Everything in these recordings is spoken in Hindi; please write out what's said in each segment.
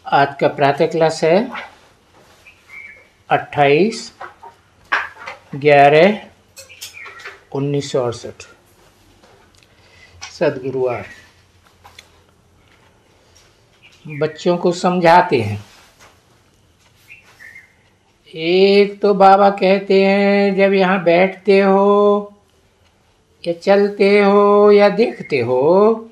आज का प्रातः क्लास है 28/11/1968। सदगुरुवार। बच्चों को समझाते हैं। एक तो बाबा कहते हैं जब यहाँ बैठते हो या चलते हो या देखते हो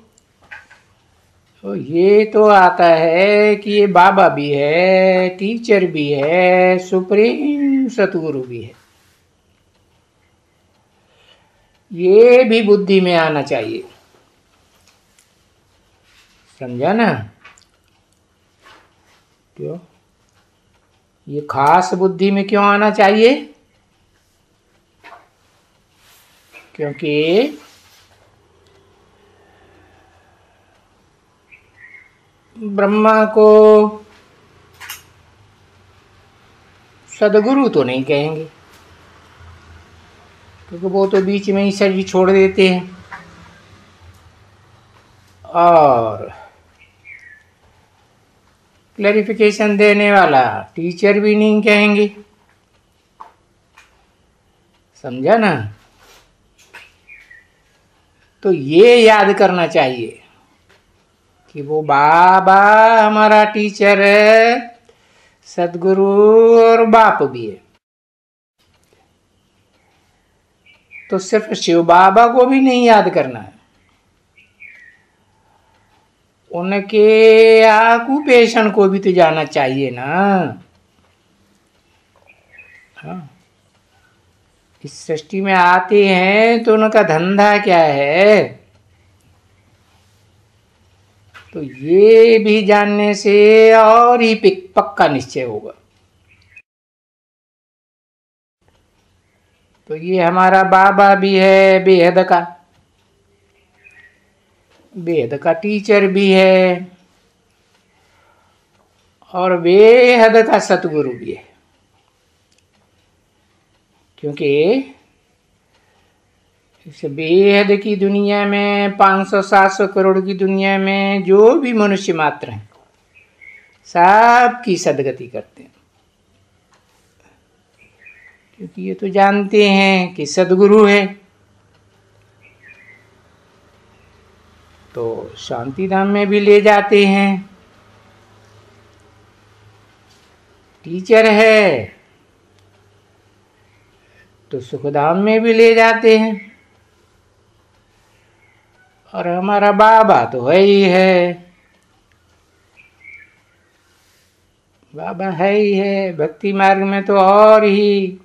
तो ये तो आता है कि ये बाबा भी है, टीचर भी है, सुप्रीम सतगुरु भी है। ये भी बुद्धि में आना चाहिए। समझा ना? क्यों? ये खास बुद्धि में क्यों आना चाहिए? क्योंकि ब्रह्मा को सदगुरु तो नहीं कहेंगे, क्योंकि वो तो बीच में ही शरीर छोड़ देते हैं, और क्लैरिफिकेशन देने वाला टीचर भी नहीं कहेंगे। समझा ना? तो ये याद करना चाहिए कि वो बाबा हमारा टीचर है, सदगुरु और बाप भी है। तो सिर्फ शिव बाबा को भी नहीं याद करना है, उनके ऑक्यूपेशन को भी तो जाना चाहिए ना। हाँ, इस सृष्टि में आते हैं तो उनका धंधा क्या है, तो ये भी जानने से और ही पक्का निश्चय होगा। तो ये हमारा बाबा भी है, बेहद का टीचर भी है, और बेहद का सतगुरु भी है। क्योंकि इस बेहद की दुनिया में 500-700 करोड़ की दुनिया में जो भी मनुष्य मात्र हैं, सबकी सदगति करते हैं। क्योंकि ये तो जानते हैं कि सदगुरु है, तो शांति धाम में भी ले जाते हैं। टीचर है तो सुखधाम में भी ले जाते हैं। और हमारा बाबा तो है ही है, बाबा है ही है। भक्ति मार्ग में तो और ही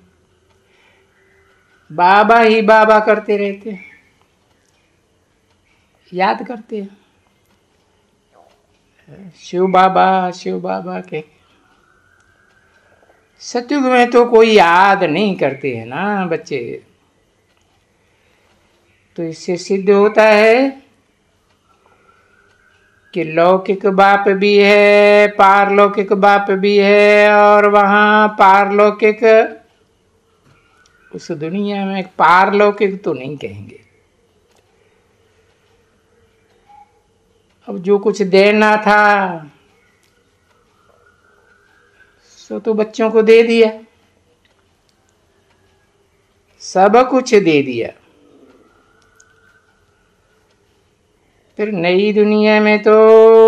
बाबा करते रहते हैं, याद करते हैं शिव बाबा के। सतयुग में तो कोई याद नहीं करते हैं ना बच्चे। तो इससे सिद्ध होता है कि लौकिक बाप भी है, पारलौकिक बाप भी है, और वहाँ पारलौकिक, उस दुनिया में पारलौकिक तो नहीं कहेंगे। अब जो कुछ देना था सो तो बच्चों को दे दिया, सब कुछ दे दिया। फिर नई दुनिया में तो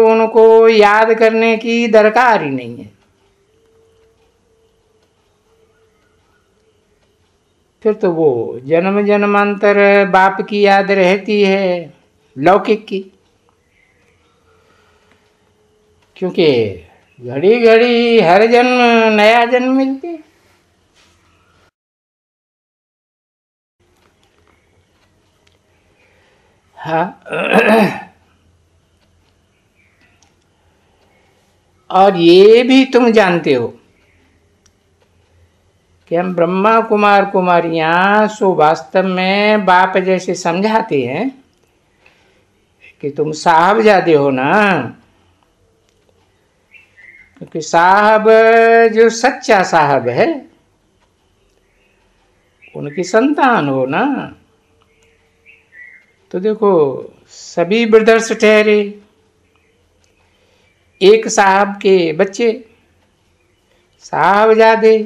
उनको याद करने की दरकार ही नहीं है। फिर तो वो जन्म जन्मांतर बाप की याद रहती है, लौकिक की। क्योंकि घड़ी घड़ी हर जन्म नया जन्म मिलते हैं। हाँ। और ये भी तुम जानते हो कि हम ब्रह्मा कुमार कुमारियां सो वास्तव में बाप जैसे समझाते हैं कि तुम साहबजादे हो ना। क्योंकि साहब जो सच्चा साहब है उनकी संतान हो ना। तो देखो सभी ब्रदर्स ठहरे, एक साहब के बच्चे, साहबजादे,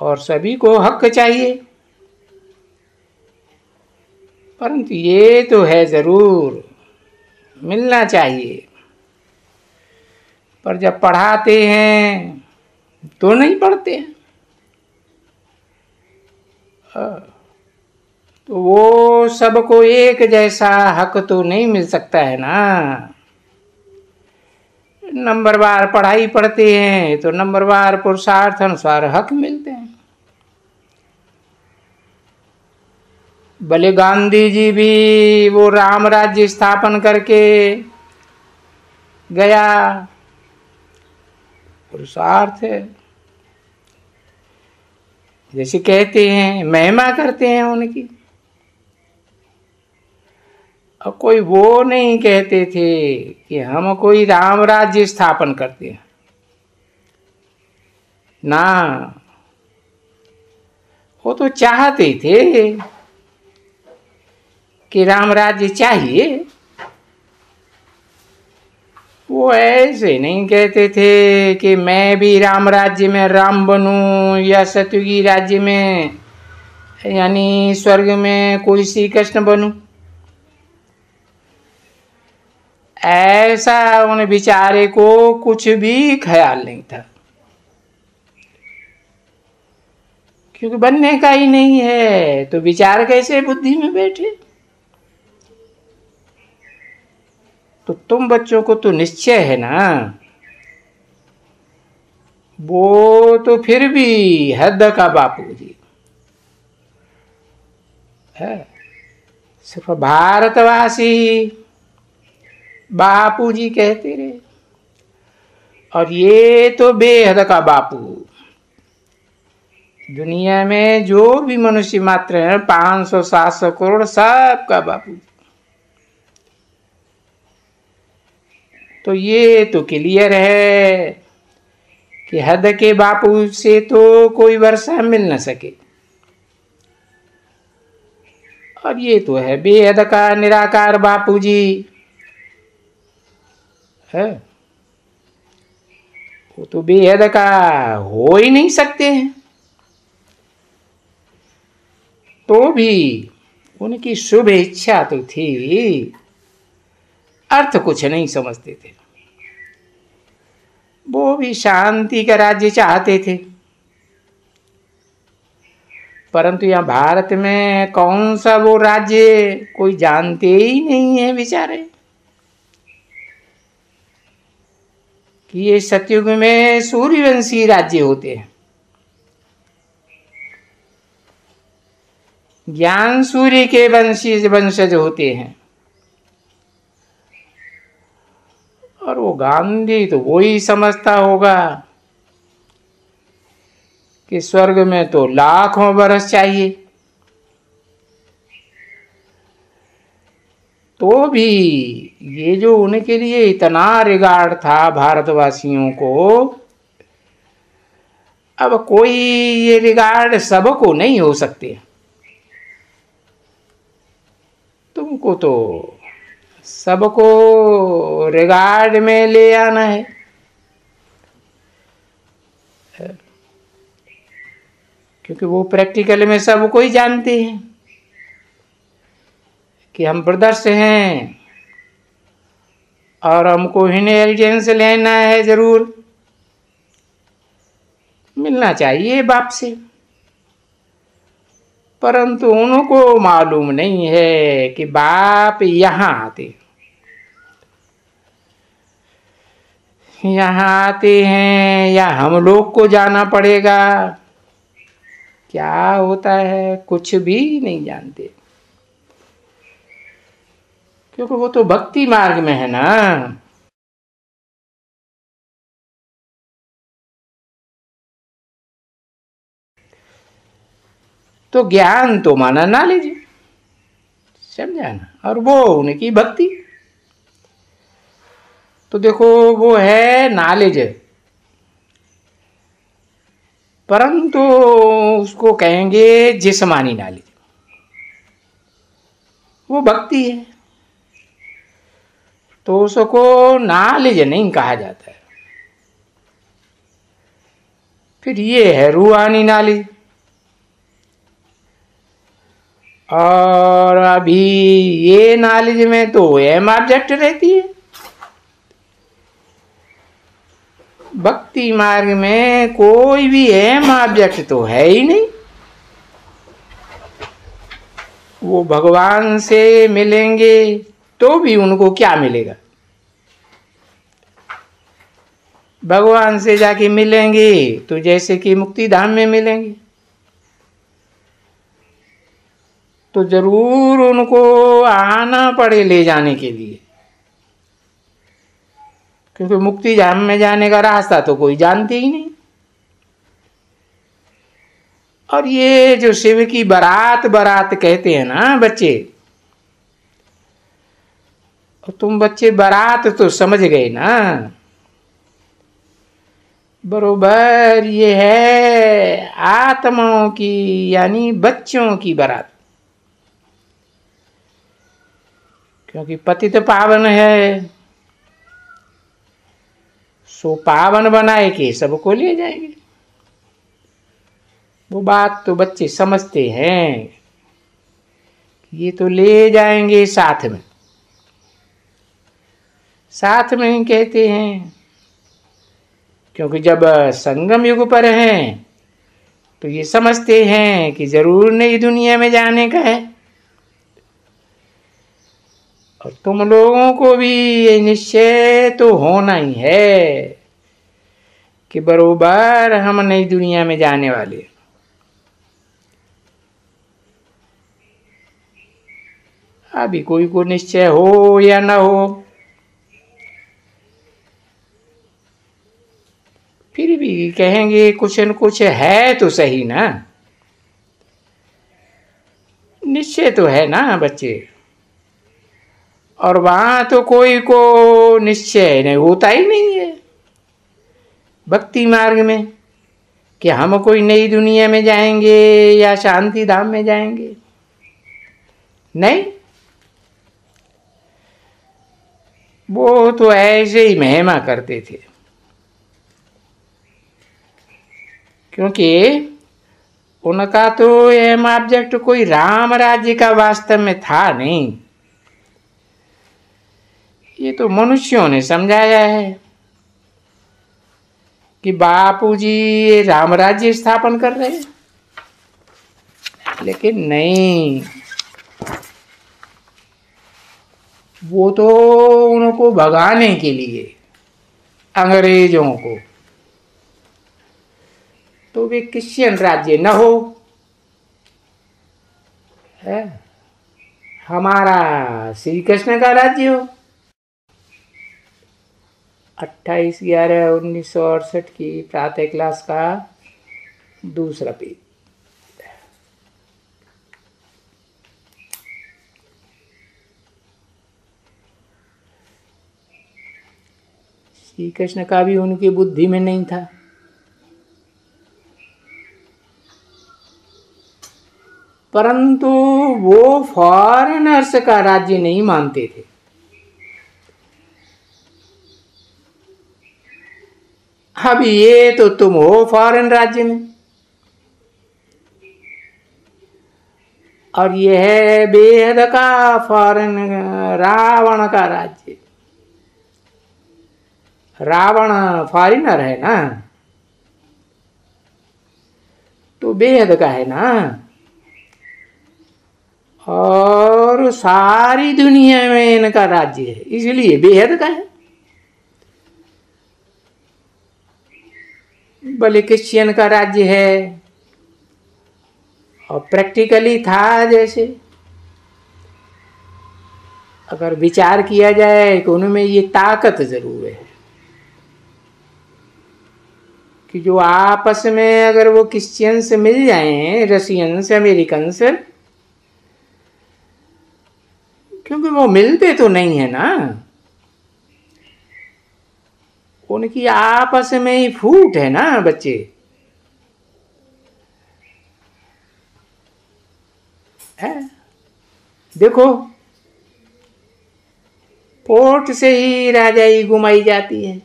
और सभी को हक चाहिए। परंतु ये तो है जरूर मिलना चाहिए, पर जब पढ़ाते हैं तो नहीं पढ़ते हैं। तो वो सबको एक जैसा हक तो नहीं मिल सकता है ना। नंबरवार पढ़ाई पढ़ते हैं तो नंबरवार पुरुषार्थ अनुसार हक मिलते हैं। भले गांधी जी भी वो राम राज्य स्थापन करके गया, पुरुषार्थ है। जैसे कहते हैं महिमा करते हैं उनकी, और कोई वो नहीं कहते थे कि हम कोई राम राज्य स्थापन करते हैं ना। वो तो चाहते थे कि राम राज्य चाहिए। वो ऐसे नहीं कहते थे कि मैं भी राम राज्य में राम बनूं, या सतयुगी राज्य में यानी स्वर्ग में कोई श्री कृष्ण बनूं। ऐसा उन बेचारे को कुछ भी ख्याल नहीं था, क्योंकि बनने का ही नहीं है तो विचार कैसे बुद्धि में बैठे। तो तुम बच्चों को तो निश्चय है ना, वो तो फिर भी हद का बापू जी है। सिर्फ भारतवासी बापू जी कहते रहे, और ये तो बेहद का बापू। दुनिया में जो भी मनुष्य मात्र है 500-700 करोड़, सबका बापू। तो ये तो क्लियर है कि हद के बापू से तो कोई वर्षा मिल न सके, और ये तो है बेहद का निराकार बापू जी है। वो तो बेहद का हो ही नहीं सकते हैं। तो भी उनकी शुभ इच्छा तो थी, अर्थ कुछ नहीं समझते थे। वो भी शांति का राज्य चाहते थे, परंतु यहाँ भारत में कौन सा वो राज्य कोई जानते ही नहीं है बेचारे कि ये सतयुग में सूर्यवंशी राज्य होते हैं। ज्ञान सूर्य के वंशज होते हैं। और वो गांधी तो वही समझता होगा कि स्वर्ग में तो लाखों बरस चाहिए। तो भी ये जो उनके लिए इतना रिगार्ड था भारतवासियों को, अब कोई ये रिगार्ड सबको नहीं हो सकते। तुमको तो सबको रिगार्ड में ले आना है। क्योंकि वो प्रैक्टिकल में सबको ही जानते हैं कि हम ब्रदर्स हैं और हमको इनहेरिटेंस लेना है, जरूर मिलना चाहिए बाप से। परंतु उनको मालूम नहीं है कि बाप यहाँ आते हैं या हम लोग को जाना पड़ेगा। क्या होता है कुछ भी नहीं जानते, क्योंकि वो तो भक्ति मार्ग में है ना। तो ज्ञान तो माना नॉलेज, समझा ना, और वो उनकी भक्ति। तो देखो वो है नॉलेज, परंतु उसको कहेंगे जिस्मानी नॉलेज। वो भक्ति है। तो उसको नॉलेज नहीं कहा जाता है। फिर ये है रूहानी नॉलेज। और अभी ये नॉलेज में तो एम ऑब्जेक्ट रहती है। भक्ति मार्ग में कोई भी एम ऑब्जेक्ट तो है ही नहीं। वो भगवान से मिलेंगे तो भी उनको क्या मिलेगा? भगवान से जाके मिलेंगे तो जैसे कि मुक्ति धाम में मिलेंगे, तो जरूर उनको आना पड़े ले जाने के लिए, क्योंकि मुक्ति धाम में जाने का रास्ता तो कोई जानते ही नहीं। और ये जो शिव की बारात बारात कहते हैं ना बच्चे, तुम बच्चे बारात तो समझ गए ना? बरोबर ये है आत्माओं की, यानी बच्चों की बारात। क्योंकि पतित पावन है, सो पावन बनाए के सबको ले जाएंगे। वो बात तो बच्चे समझते हैं, ये तो ले जाएंगे साथ में। साथ में ही कहते हैं, क्योंकि जब संगम युग पर हैं तो ये समझते हैं कि जरूर नई दुनिया में जाने का है। और तुम लोगों को भी ये निश्चय तो होना ही है कि बरोबर हम नई दुनिया में जाने वाले। अभी कोई को निश्चय हो या ना हो, फिर भी कहेंगे कुछ न कुछ है तो सही ना। निश्चय तो है ना बच्चे। और वहां तो कोई को निश्चय नहीं होता ही नहीं है भक्ति मार्ग में कि हम कोई नई दुनिया में जाएंगे या शांति धाम में जाएंगे। नहीं, वो तो ऐसे ही महिमा करते थे, क्योंकि उनका तो एम ऑब्जेक्ट कोई राम राज्य का वास्तव में था नहीं। ये तो मनुष्यों ने समझाया है कि बापूजी राम राज्य स्थापन कर रहे हैं, लेकिन नहीं, वो तो उनको भगाने के लिए अंग्रेजों को, तो वे क्रिश्चियन राज्य न हो, है हमारा श्री कृष्ण का राज्य हो। 28/11/1968 की प्रातः क्लास का दूसरा पेज। श्री कृष्ण का भी उनकी बुद्धि में नहीं था। परंतु वो फॉरेनर्स का राज्य नहीं मानते थे। अब ये तो तुम हो फॉरेन राज्य में, और ये है बेहद का फॉरेन रावण का राज्य। रावण फॉरेनर है ना, तो बेहद का है ना, और सारी दुनिया में इनका राज्य है, इसलिए बेहद का है। भले क्रिश्चियन का राज्य है, और प्रैक्टिकली था जैसे, अगर विचार किया जाए कि उनमें ये ताकत जरूर है कि जो आपस में अगर वो क्रिश्चियन से मिल जाएं, रशियन से, अमेरिकन से, क्योंकि वो मिलते तो नहीं है ना, उनकी आपस में ही फूट है ना बच्चे। है देखो, फोट से ही राजाई घुमाई जाती है।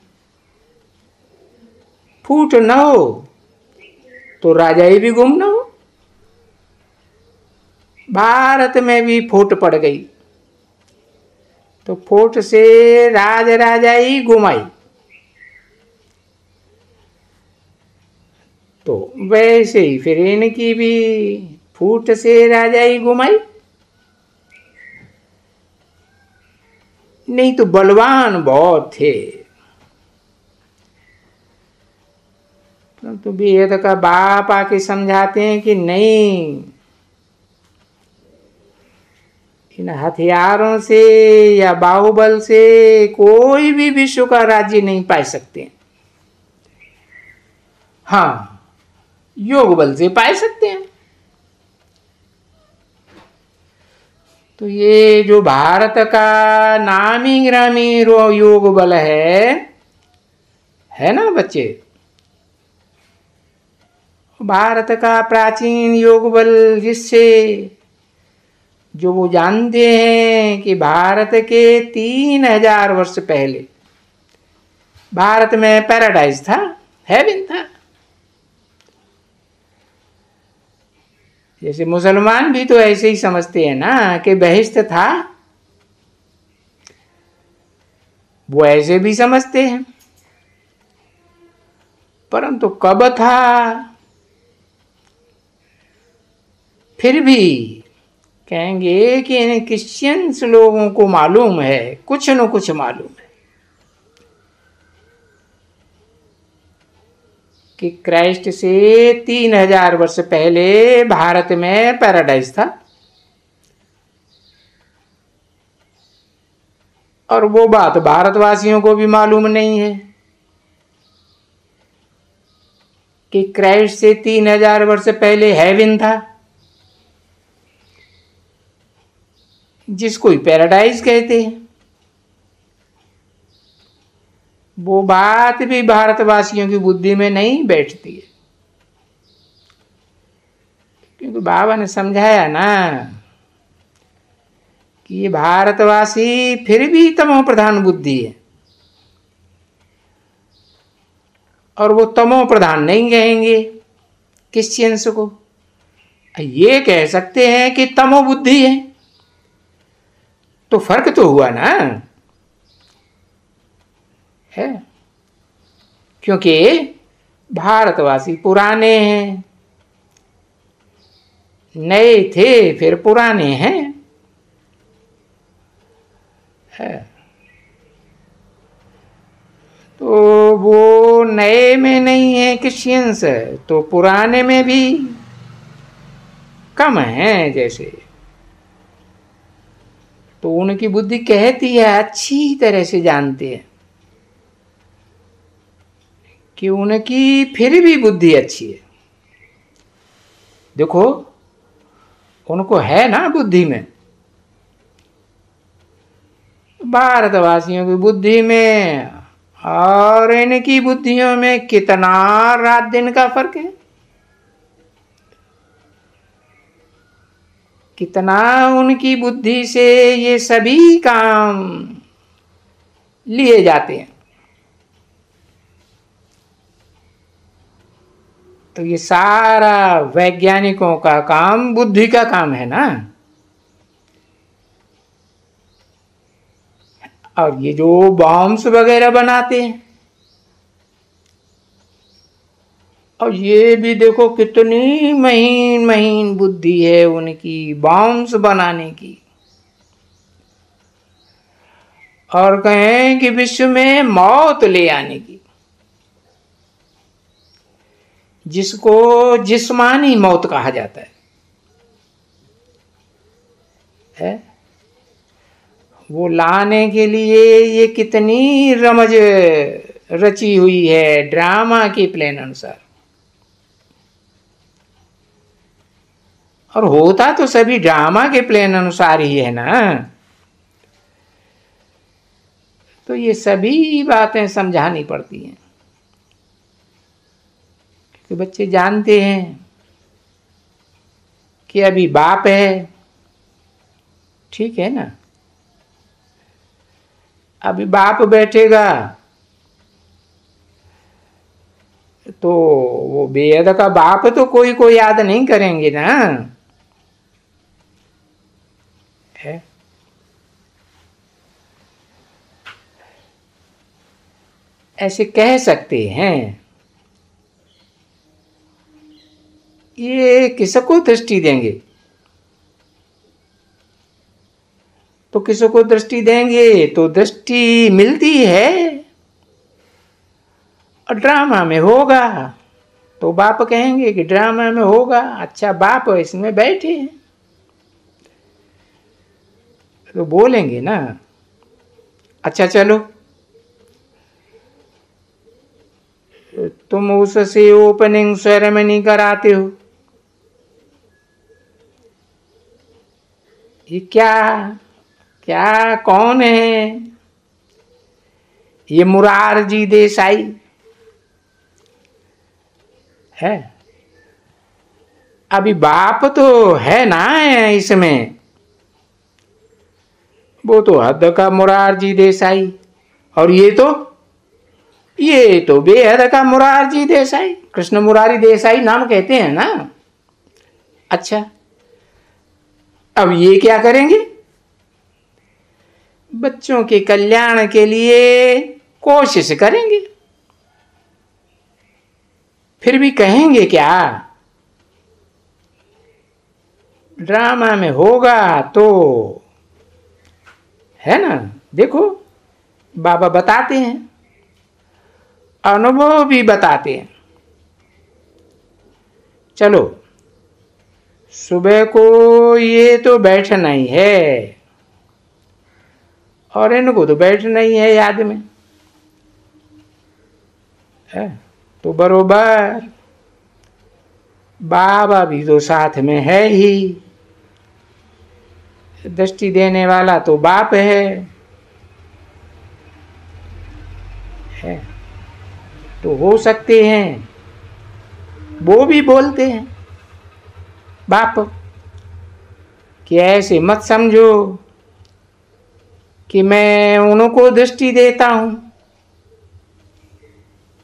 फूट न हो तो राजाई भी गुम न हो। भारत में भी फूट पड़ गई तो फूट से राज राजाई घुमाई। तो वैसे ही फिर इनकी भी फूट से राजाई घुमाई। नहीं तो बलवान बहुत थे, तो बेहद का बाप आके समझाते हैं कि नहीं, इन हथियारों से या बाहुबल से कोई भी विश्व का राज्य नहीं पा सकते। हाँ, योग बल से पा सकते हैं। तो ये जो भारत का नामी ग्रामी योग बल है ना बच्चे, भारत का प्राचीन योग बल, जिससे जो वो जानते हैं कि भारत के 3000 वर्ष पहले भारत में पैराडाइज था, हेवन था। जैसे मुसलमान भी तो ऐसे ही समझते हैं ना कि बहिश्त था, वो ऐसे भी समझते हैं। परंतु कब था, फिर भी कहेंगे कि इन क्रिश्चियंस लोगों को मालूम है, कुछ न कुछ मालूम है कि क्राइस्ट से 3000 वर्ष पहले भारत में पैराडाइज था। और वो बात भारतवासियों को भी मालूम नहीं है कि क्राइस्ट से 3000 वर्ष पहले हेवन था, जिसको ही पैराडाइज कहते हैं। वो बात भी भारतवासियों की बुद्धि में नहीं बैठती है, क्योंकि बाबा ने समझाया ना कि ये भारतवासी फिर भी तमो प्रधान बुद्धि है, और वो तमो प्रधान नहीं कहेंगे क्रिश्चियंस को, ये कह सकते हैं कि तमो बुद्धि है। तो फर्क तो हुआ ना, है, क्योंकि भारतवासी पुराने हैं, नए थे फिर पुराने हैं, है। तो वो नए में नहीं है क्रिश्चियंस, तो पुराने में भी कम है जैसे। तो उनकी बुद्धि कहती है, अच्छी तरह से जानते हैं कि उनकी फिर भी बुद्धि अच्छी है। देखो, उनको है ना बुद्धि में, भारतवासियों की बुद्धि में और इनकी बुद्धियों में कितना रात दिन का फर्क है, कितना उनकी बुद्धि से ये सभी काम लिए जाते हैं। तो ये सारा वैज्ञानिकों का काम बुद्धि का काम है ना। और ये जो बॉम्ब्स वगैरह बनाते हैं, और ये भी देखो कितनी महीन महीन बुद्धि है उनकी बॉम्ब्स बनाने की। और कहें कि विश्व में मौत ले आने की, जिसको जिस्मानी मौत कहा जाता है, वो लाने के लिए ये कितनी रमज रची हुई है ड्रामा के प्लान अनुसार। और होता तो सभी ड्रामा के प्लान अनुसार ही है ना। तो ये सभी बातें समझानी पड़ती हैं, क्योंकि बच्चे जानते हैं कि अभी बाप है, ठीक है ना, अभी बाप बैठेगा तो वो बेहद का बाप तो कोई को याद नहीं करेंगे ना, है? ऐसे कह सकते हैं। ये किसको दृष्टि देंगे? तो किसको दृष्टि देंगे? तो दृष्टि मिलती है और ड्रामा में होगा तो बाप कहेंगे कि ड्रामा में होगा। अच्छा बाप इसमें बैठे हैं तो बोलेंगे ना। अच्छा चलो तुम उससे ओपनिंग सेरेमनी कराते हो, ये क्या क्या कौन है? ये मुरारजी देसाई है। अभी बाप तो है ना इसमें, वो तो हद का मुरारजी देसाई, और ये तो बेहद का मुरारजी देसाई, कृष्ण मुरारी देसाई नाम कहते हैं ना। अच्छा अब ये क्या करेंगे? बच्चों के कल्याण के लिए कोशिश करेंगे, फिर भी कहेंगे क्या? ड्रामा में होगा तो है ना। देखो बाबा बताते हैं, अनुभव भी बताते हैं। चलो सुबह को ये तो बैठना ही है और इनको तो बैठना ही है याद में, है? तो बरोबर बाबा भी तो साथ में है ही, दृष्टि देने वाला तो बाप है। तो हो सकते हैं वो भी बोलते हैं बाप कि ऐसे मत समझो कि मैं उनको दृष्टि देता हूं,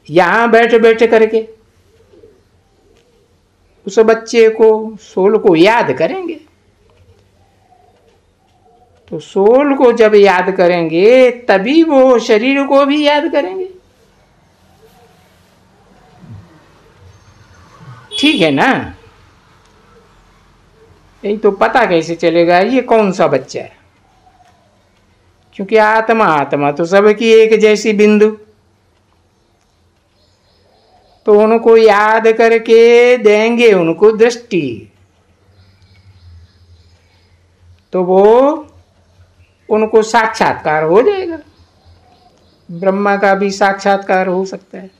यहां बैठ बैठ करके उस बच्चे को सोल को याद करेंगे। तो सोल को जब याद करेंगे तभी वो शरीर को भी याद करेंगे, ठीक है ना। यही तो पता कैसे चलेगा ये कौन सा बच्चा है, क्योंकि आत्मा तो सबकी एक जैसी बिंदु। तो उनको याद करके देंगे उनको दृष्टि, तो वो उनको साक्षात्कार हो जाएगा। ब्रह्मा का भी साक्षात्कार हो सकता है,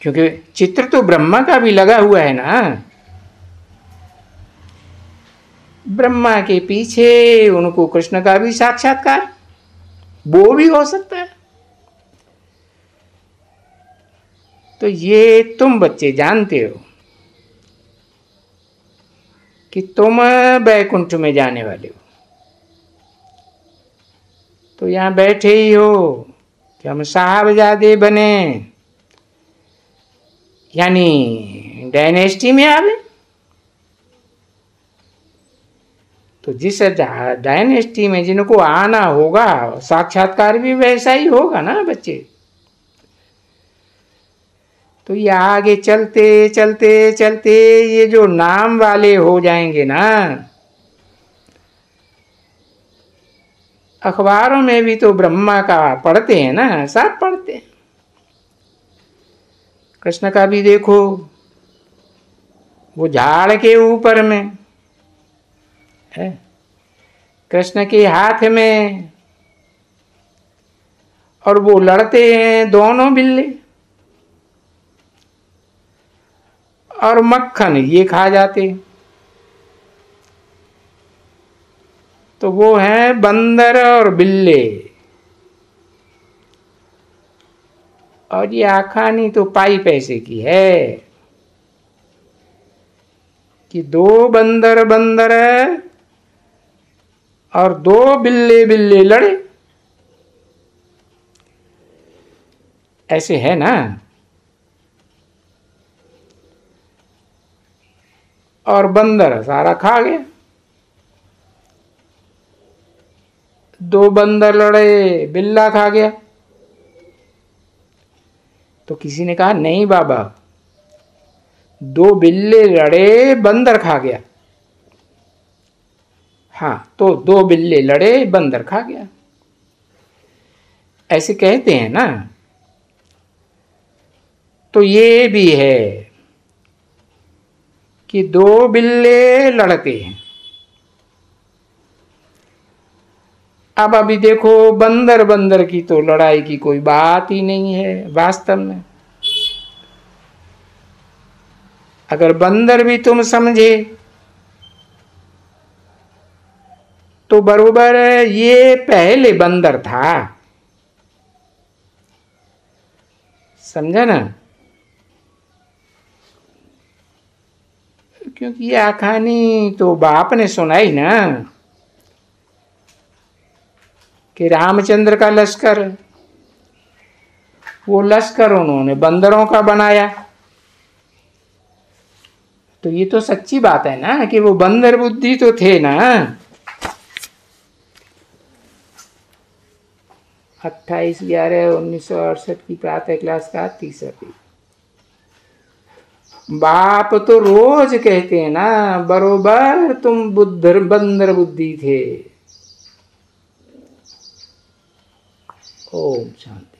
क्योंकि चित्र तो ब्रह्मा का भी लगा हुआ है ना। ब्रह्मा के पीछे उनको कृष्ण का भी साक्षात्कार वो भी हो सकता है। तो ये तुम बच्चे जानते हो कि तुम बैकुंठ में जाने वाले हो, तो यहां बैठे ही हो कि हम साहबजादे बने, यानी डायनेस्टी में आवे। तो जिस डायनेस्टी में जिनको आना होगा साक्षात्कार भी वैसा ही होगा ना बच्चे। तो ये आगे चलते चलते चलते ये जो नाम वाले हो जाएंगे ना, अखबारों में भी तो ब्रह्मा का पढ़ते हैं ना, सब पढ़ते हैं। कृष्ण का भी देखो वो झाड़ के ऊपर में है, कृष्ण के हाथ में, और वो लड़ते हैं दोनों बिल्ली, और मक्खन ये खा जाते। तो वो है बंदर और बिल्ले, और ये आखानी तो पाई पैसे की है कि दो बंदर बंदर और दो बिल्ले बिल्ले लड़े। ऐसे है ना। और बंदर सारा खा गया। दो बंदर लड़े, बिल्ला खा गया। तो किसी ने कहा नहीं बाबा, दो बिल्ले लड़े, बंदर खा गया। हाँ, तो दो बिल्ले लड़े, बंदर खा गया, ऐसे कहते हैं ना। तो ये भी है कि दो बिल्ले लड़ते हैं। अब अभी देखो, बंदर बंदर की तो लड़ाई की कोई बात ही नहीं है वास्तव में। अगर बंदर भी तुम समझे तो बरोबर ये पहले बंदर था, समझा ना। क्योंकि यह कहानी तो बाप ने सुनाई ना, कि रामचंद्र का लश्कर, वो लश्कर उन्होंने बंदरों का बनाया। तो ये तो सच्ची बात है ना कि वो बंदर बुद्धि तो थे ना। 28/11/1968 की प्रातः क्लास का तीसरा पेज। बाप तो रोज कहते हैं ना, बरोबर तुम बंदर बुद्धि थे। ओम शांति।